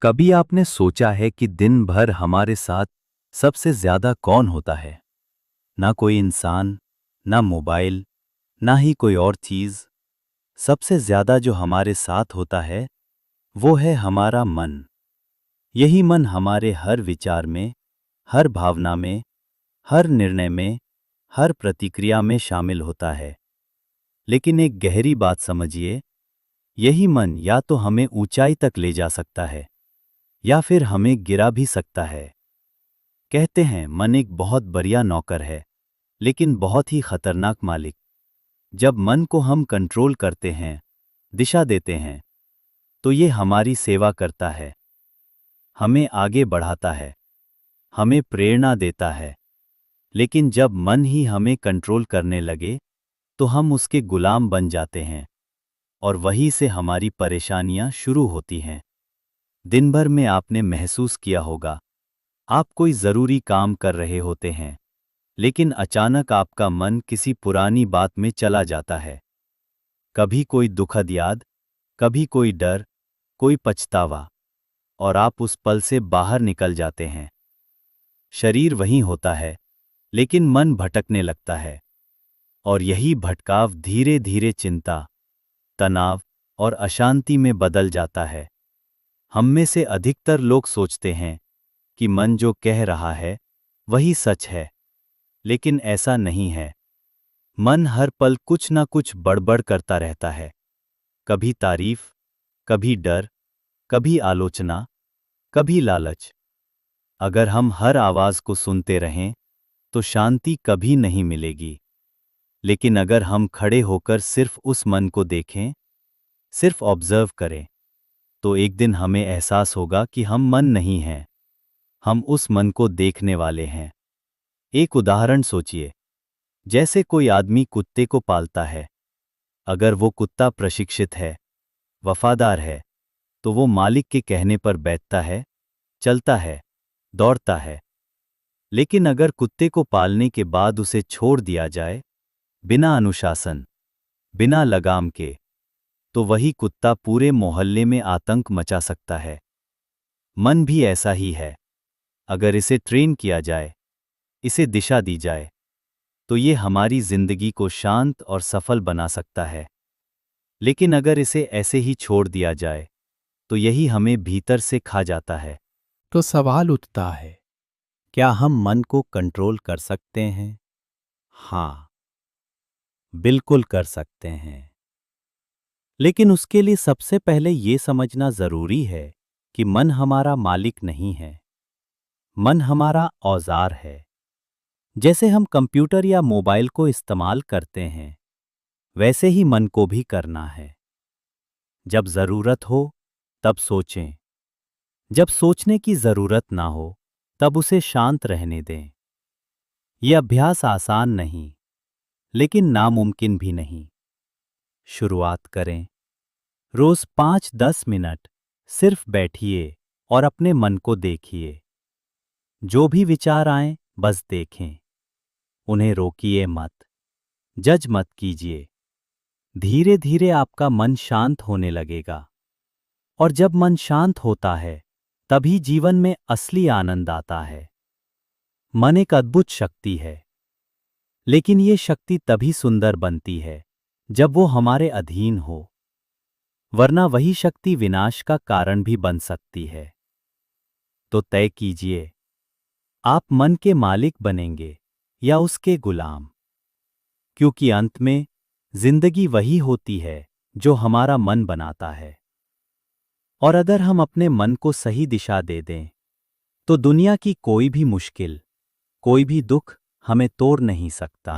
कभी आपने सोचा है कि दिन भर हमारे साथ सबसे ज्यादा कौन होता है? ना कोई इंसान, ना मोबाइल, ना ही कोई और चीज। सबसे ज्यादा जो हमारे साथ होता है वो है हमारा मन। यही मन हमारे हर विचार में, हर भावना में, हर निर्णय में, हर प्रतिक्रिया में शामिल होता है। लेकिन एक गहरी बात समझिए, यही मन या तो हमें ऊंचाई तक ले जा सकता है या फिर हमें गिरा भी सकता है। कहते हैं मन एक बहुत बढ़िया नौकर है, लेकिन बहुत ही खतरनाक मालिक। जब मन को हम कंट्रोल करते हैं, दिशा देते हैं, तो ये हमारी सेवा करता है, हमें आगे बढ़ाता है, हमें प्रेरणा देता है। लेकिन जब मन ही हमें कंट्रोल करने लगे, तो हम उसके गुलाम बन जाते हैं और वहीं से हमारी परेशानियां शुरू होती हैं। दिन भर में आपने महसूस किया होगा, आप कोई जरूरी काम कर रहे होते हैं, लेकिन अचानक आपका मन किसी पुरानी बात में चला जाता है। कभी कोई दुखद याद, कभी कोई डर, कोई पछतावा, और आप उस पल से बाहर निकल जाते हैं। शरीर वहीं होता है, लेकिन मन भटकने लगता है, और यही भटकाव धीरे धीरे चिंता, तनाव और अशांति में बदल जाता है। हम में से अधिकतर लोग सोचते हैं कि मन जो कह रहा है वही सच है, लेकिन ऐसा नहीं है। मन हर पल कुछ ना कुछ बड़बड़ करता रहता है। कभी तारीफ, कभी डर, कभी आलोचना, कभी लालच। अगर हम हर आवाज को सुनते रहें तो शांति कभी नहीं मिलेगी। लेकिन अगर हम खड़े होकर सिर्फ उस मन को देखें, सिर्फ ऑब्जर्व करें, तो एक दिन हमें एहसास होगा कि हम मन नहीं हैं, हम उस मन को देखने वाले हैं। एक उदाहरण सोचिए, जैसे कोई आदमी कुत्ते को पालता है। अगर वो कुत्ता प्रशिक्षित है, वफादार है, तो वो मालिक के कहने पर बैठता है, चलता है, दौड़ता है। लेकिन अगर कुत्ते को पालने के बाद उसे छोड़ दिया जाए, बिना अनुशासन, बिना लगाम के, तो वही कुत्ता पूरे मोहल्ले में आतंक मचा सकता है। मन भी ऐसा ही है। अगर इसे ट्रेन किया जाए, इसे दिशा दी जाए, तो ये हमारी जिंदगी को शांत और सफल बना सकता है। लेकिन अगर इसे ऐसे ही छोड़ दिया जाए, तो यही हमें भीतर से खा जाता है। तो सवाल उठता है, क्या हम मन को कंट्रोल कर सकते हैं? हाँ, बिल्कुल कर सकते हैं। लेकिन उसके लिए सबसे पहले ये समझना जरूरी है कि मन हमारा मालिक नहीं है। मन हमारा औजार है। जैसे हम कंप्यूटर या मोबाइल को इस्तेमाल करते हैं, वैसे ही मन को भी करना है। जब जरूरत हो तब सोचें, जब सोचने की जरूरत ना हो तब उसे शांत रहने दें। यह अभ्यास आसान नहीं, लेकिन नामुमकिन भी नहीं। शुरुआत करें। रोज 5-10 मिनट सिर्फ बैठिए और अपने मन को देखिए। जो भी विचार आएं, बस देखें। उन्हें रोकिए मत, जज मत कीजिए। धीरे धीरे आपका मन शांत होने लगेगा। और जब मन शांत होता है, तभी जीवन में असली आनंद आता है। मन एक अद्भुत शक्ति है, लेकिन ये शक्ति तभी सुंदर बनती है जब वो हमारे अधीन हो, वरना वही शक्ति विनाश का कारण भी बन सकती है। तो तय कीजिए, आप मन के मालिक बनेंगे या उसके गुलाम, क्योंकि अंत में जिंदगी वही होती है जो हमारा मन बनाता है। और अगर हम अपने मन को सही दिशा दे दें, तो दुनिया की कोई भी मुश्किल, कोई भी दुख हमें तोड़ नहीं सकता।